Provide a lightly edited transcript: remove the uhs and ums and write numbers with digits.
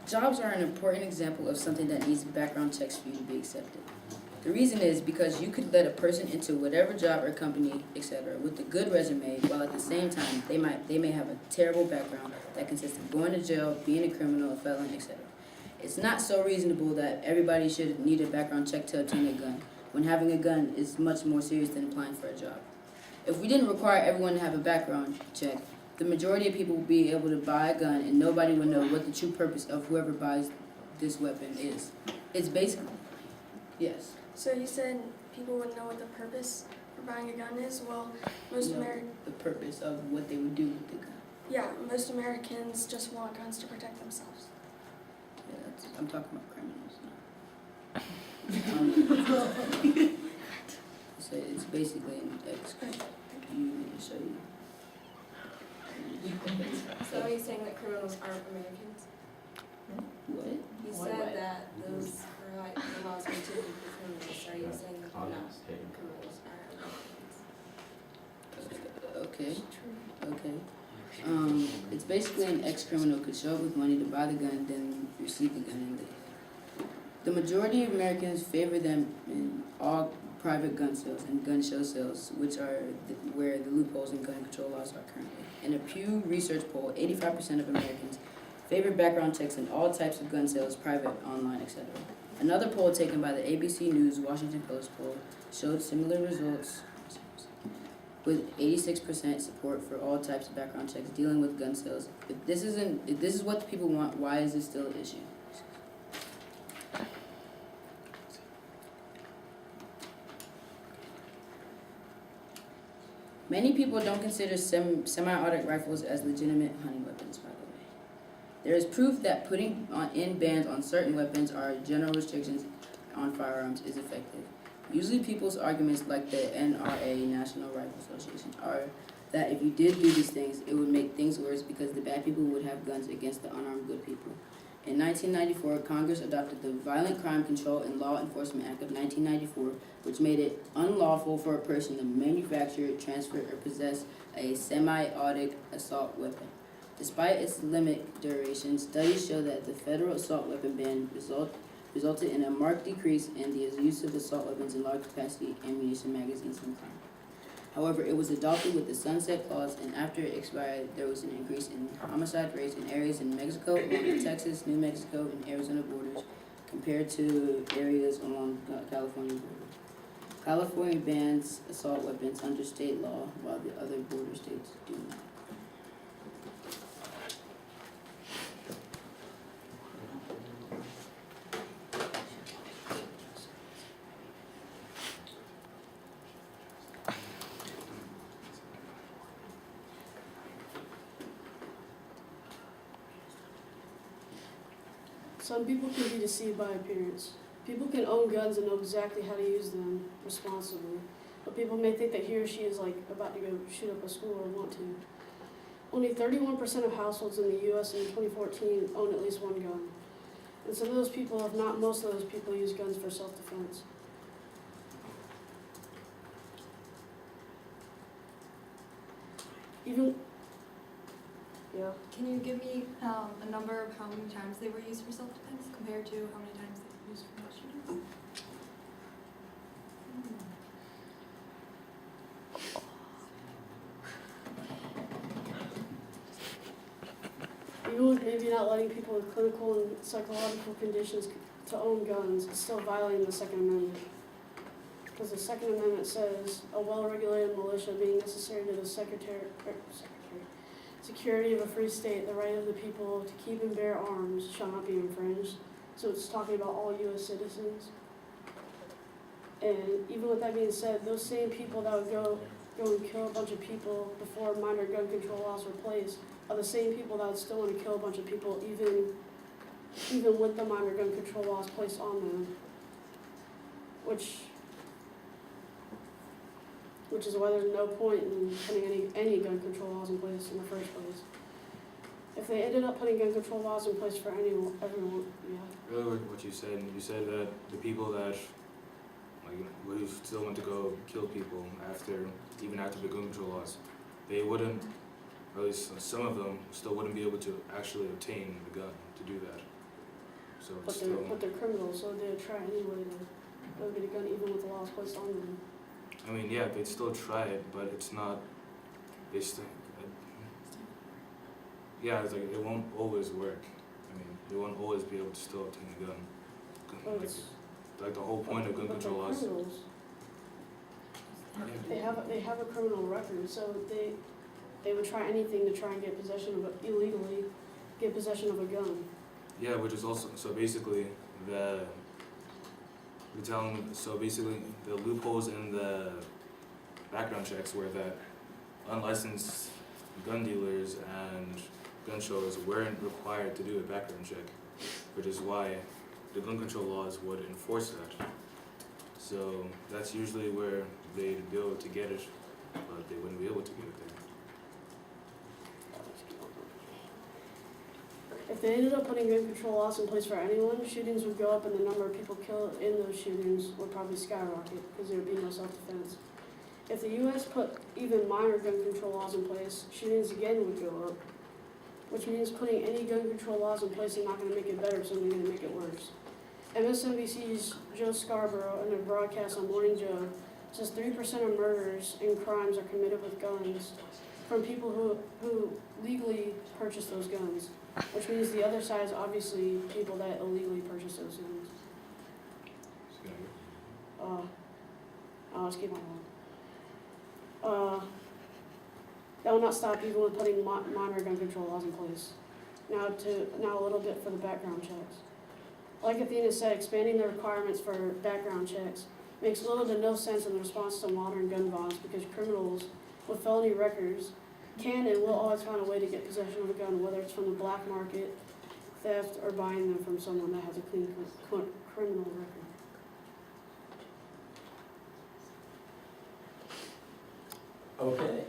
Jobs are an important example of something that needs background checks for you to be accepted. The reason is because you could let a person into whatever job or company, etc., with a good resume, while at the same time they may have a terrible background that consists of going to jail, being a criminal, a felon, etc. It's not so reasonable that everybody should need a background check to obtain a gun, when having a gun is much more serious than applying for a job. If we didn't require everyone to have a background check, the majority of people would be able to buy a gun and nobody would know what the true purpose of whoever buys this weapon is. It's basically, yes. So you said people wouldn't know what the purpose for buying a gun is? Well, most The purpose of what they would do with the gun. most Americans just want guns to protect themselves. Yeah, I'm talking about criminals now. So it's basically an you show you. So are you saying that criminals aren't Americans? What? You said that those are like the laws are intended for criminals. So are you saying that they're not criminals are Americans? Okay. It's basically an ex-criminal could show up with money to buy the gun, then receive the gun and leave. The majority of Americans favor them in all private gun sales and gun show sales, which are where the loopholes in gun control laws are currently. In a Pew Research poll, 85% of Americans favor background checks in all types of gun sales, private, online, etc. Another poll taken by the ABC News Washington Post poll showed similar results, with 86% support for all types of background checks dealing with gun sales. If this is what the people want, why is this still an issue? Many people don't consider semi-automatic rifles as legitimate hunting weapons, by the way. There is proof that putting in bans on certain weapons or general restrictions on firearms is effective. Usually people's arguments, like the NRA, National Rifle Association, are that if you did do these things, it would make things worse because the bad people would have guns against the unarmed good people. In 1994, Congress adopted the Violent Crime Control and Law Enforcement Act of 1994, which made it unlawful for a person to manufacture, transfer, or possess a semi-automatic assault weapon. Despite its limit duration, studies show that the federal assault weapon ban resulted in a marked decrease in the use of assault weapons in large capacity ammunition magazines and crime. However, it was adopted with the sunset clause, and after it expired, there was an increase in homicide rates in areas in Mexico, along the Texas, New Mexico, and Arizona borders, compared to areas along the California border. California bans assault weapons under state law, while the other border states do not. Some people can be deceived by appearance. People can own guns and know exactly how to use them responsibly, but people may think that he or she is about to go shoot up a school or want to. Only 31% of households in the U.S. in 2014 own at least one gun. And some of those people, if not most of those people, use guns for self-defense. Can you give me a number of how many times they were used for self-defense compared to how many times they were used for mass shootings? Even with maybe not letting people with clinical and psychological conditions to own guns, it's still violating the Second Amendment. Because the Second Amendment says, a well-regulated militia being necessary to the security of a free state, the right of the people to keep and bear arms shall not be infringed. So it's talking about all U.S. citizens. And even with that being said, those same people that would go and kill a bunch of people before minor gun control laws were placed are the same people that would still want to kill a bunch of people even with the minor gun control laws placed on them. Which is why there's no point in putting any gun control laws in place in the first place. If they ended up putting gun control laws in place for everyone, yeah. Really, what you said that the people that who still want to go kill people even after the gun control laws, they wouldn't, or at least some of them still wouldn't be able to actually obtain the gun to do that. So but it's they're, still, but they're criminals, so they'd try anyway to go get a gun even with the laws placed on them. I mean, yeah, they'd still try it, but it's not, they still, yeah, it's like, it won't always work. I mean, you won't always be able to still obtain a gun. But Like, it's, like the whole point of gun but they're control laws. criminals. They have a criminal record, so they would try anything to try and get possession of it illegally, get possession of a gun. Yeah, which is also, so basically, we tell them, so basically, the loopholes in the background checks were that unlicensed gun dealers and gun shows weren't required to do a background check, which is why the gun control laws would enforce that. So that's usually where they'd be able to get it, but they wouldn't be able to get it there. If they ended up putting gun control laws in place for anyone, shootings would go up and the number of people killed in those shootings would probably skyrocket because there would be no self-defense. If the U.S. put even minor gun control laws in place, shootings again would go up, which means putting any gun control laws in place is not going to make it better, it's only going to make it worse. MSNBC's Joe Scarborough, in a broadcast on Morning Joe, says 3% of murders and crimes are committed with guns from people who legally purchase those guns, which means the other side is obviously people that illegally purchase those guns. Just gonna Let's keep on going. That will not stop even with putting minor gun control laws in place. Now a little bit for the background checks. Like Athena said, expanding the requirements for background checks makes little to no sense in response to modern gun violence because criminals with felony records can and will always find a way to get possession of a gun, whether it's from the black market, theft, or buying them from someone that has a clean criminal record. Okay.